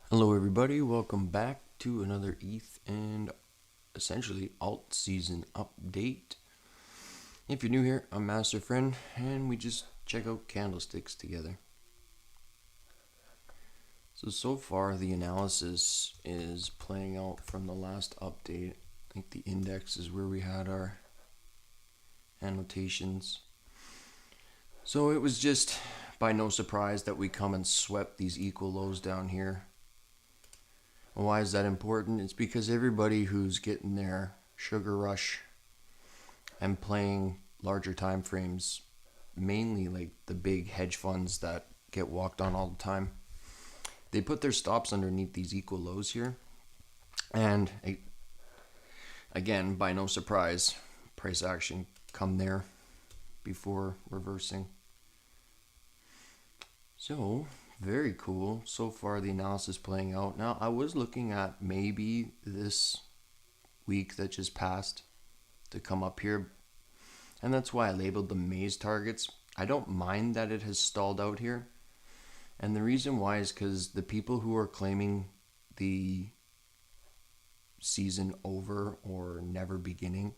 Hello everybody, welcome back to another ETH and essentially alt season update. If you're new here, I'm Master Friend and we just check out candlesticks together. So far the analysis is playing out from the last update. I think the index is where we had our annotations. So it was just by no surprise that we come and swept these equal lows down here. Why is that important? It's because everybody who's getting their sugar rush and playing larger time frames, mainly like the big hedge funds that get walked on all the time, they put their stops underneath these equal lows here. And again, by no surprise, price action come there before reversing. So very cool. So far the analysis playing out. Now I was looking at maybe this week that just passed to come up here, and that's why I labeled them maze targets. I don't mind that it has stalled out here, and the reason why is because the people who are claiming the season over or never beginning,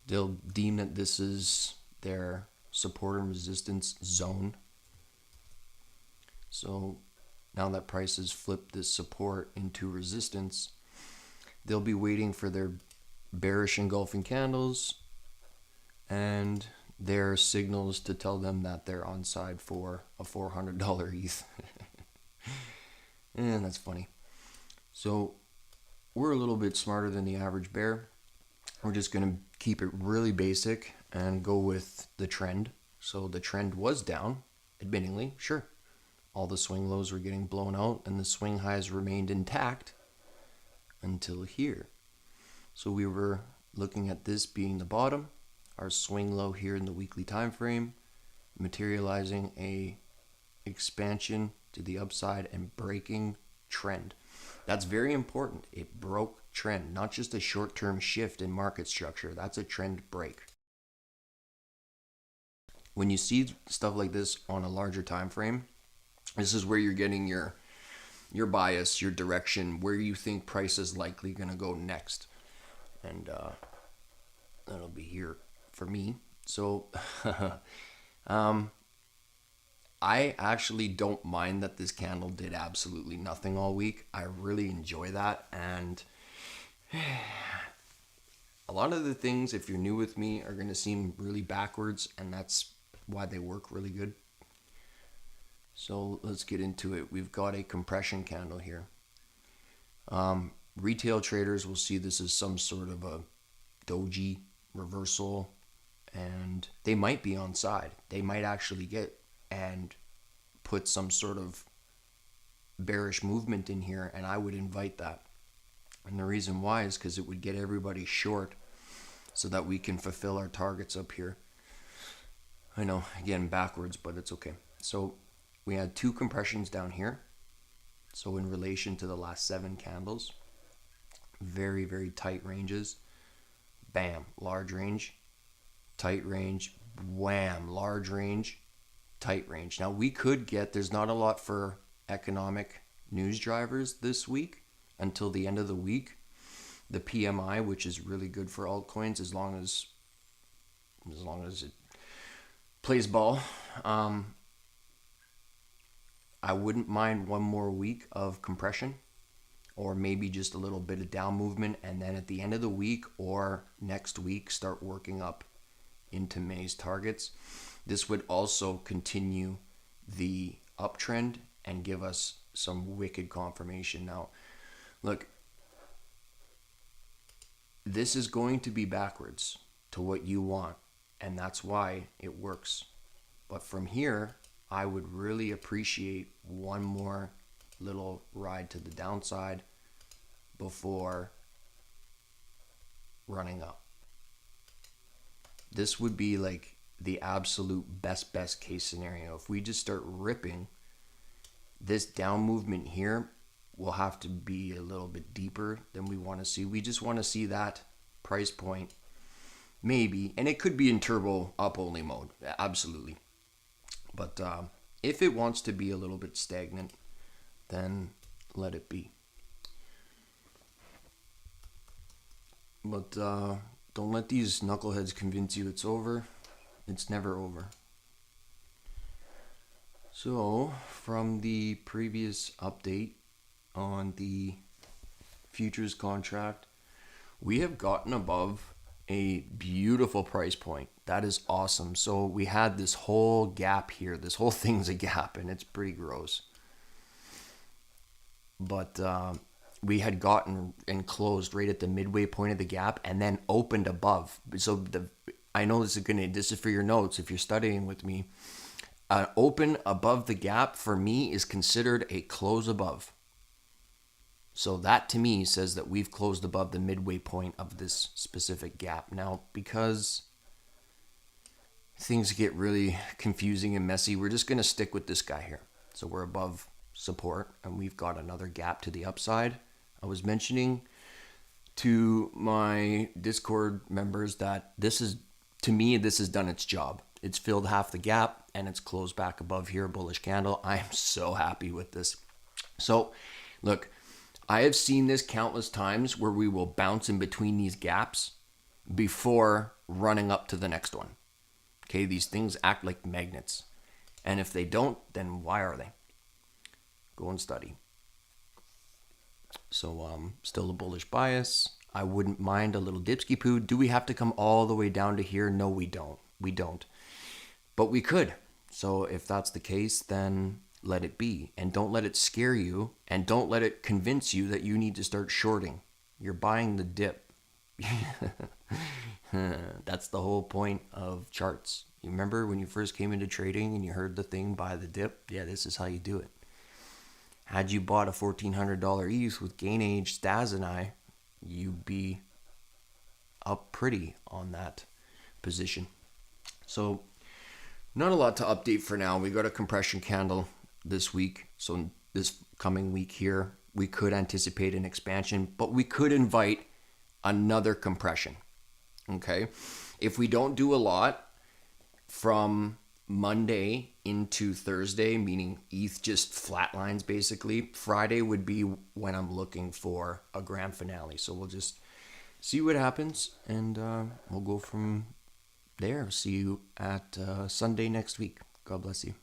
they'll deem that this is their support and resistance zone. So now that prices flip this support into resistance, they'll be waiting for their bearish engulfing candles and their signals to tell them that they're on side for a $400 ETH. And that's funny. So we're a little bit smarter than the average bear. We're just going to keep it really basic and go with the trend. So the trend was down, admittingly, sure. All the swing lows were getting blown out and the swing highs remained intact until here. So we were looking at this being the bottom, our swing low here in the weekly time frame, materializing a expansion to the upside and breaking trend. That's very important. It broke trend, not just a short-term shift in market structure. That's a trend break. When you see stuff like this on a larger time frame, this is where you're getting your bias, your direction, where you think price is likely going to go next. And that'll be here for me. So I actually don't mind that this candle did absolutely nothing all week. I really enjoy that. And a lot of the things, if you're new with me, are going to seem really backwards, and that's why they work really good. So let's get into it. We've got a compression candle here. Retail traders will see this as some sort of a doji reversal, and they might be on side. They might actually get and put some sort of bearish movement in here, and I would invite that. And the reason why is because it would get everybody short so that we can fulfill our targets up here. I know, again, backwards, but it's okay. So we had two compressions down here. So in relation to the last 7 candles, very, very tight ranges. Bam, large range, tight range, wham, large range, tight range. Now we could get, there's not a lot for economic news drivers this week until the end of the week. The PMI, which is really good for altcoins as long as it plays ball. I wouldn't mind one more week of compression, or maybe just a little bit of down movement, and then at the end of the week or next week start working up into May's targets. This would also continue the uptrend and give us some wicked confirmation. Now, look, this is going to be backwards to what you want, and that's why it works. But from here, I would really appreciate one more little ride to the downside before running up. This would be like the absolute best case scenario. If we just start ripping this down movement here, will have to be a little bit deeper than we want to see. We just want to see that price point, maybe, and it could be in turbo up only mode, absolutely. But if it wants to be a little bit stagnant, then let it be. But don't let these knuckleheads convince you it's over. It's never over. So, from the previous update on the futures contract, we have gotten above a beautiful price point. That is awesome. So we had this whole gap here. This whole thing's a gap, and it's pretty gross. But we had gotten and closed right at the midway point of the gap and then opened above. So I know this is for your notes if you're studying with me. Open above the gap for me is considered a close above. So that to me says that we've closed above the midway point of this specific gap. Now, because things get really confusing and messy, we're just going to stick with this guy here. So we're above support and we've got another gap to the upside. I was mentioning to my Discord members that this has done its job. It's filled half the gap and it's closed back above here, bullish candle. I am so happy with this. So look, I have seen this countless times where we will bounce in between these gaps before running up to the next one. Okay, these things act like magnets. And if they don't, then why are they? Go and study. So still a bullish bias. I wouldn't mind a little dipsky poo. Do we have to come all the way down to here? No, we don't. We don't. But we could. So if that's the case, then let it be. And don't let it scare you. And don't let it convince you that you need to start shorting. You're buying the dip. That's the whole point of charts. You remember when you first came into trading and you heard the thing buy the dip? Yeah, this is how you do it. Had you bought a $1,400 ETH with Gain Age, Staz, and I, you'd be up pretty on that position. So not a lot to update for now. We got a compression candle this week. So this coming week here, we could anticipate an expansion, but we could invite another compression. Okay. If we don't do a lot from Monday into Thursday, meaning ETH just flatlines basically, Friday would be when I'm looking for a grand finale. So we'll just see what happens and we'll go from there. See you at Sunday next week. God bless you.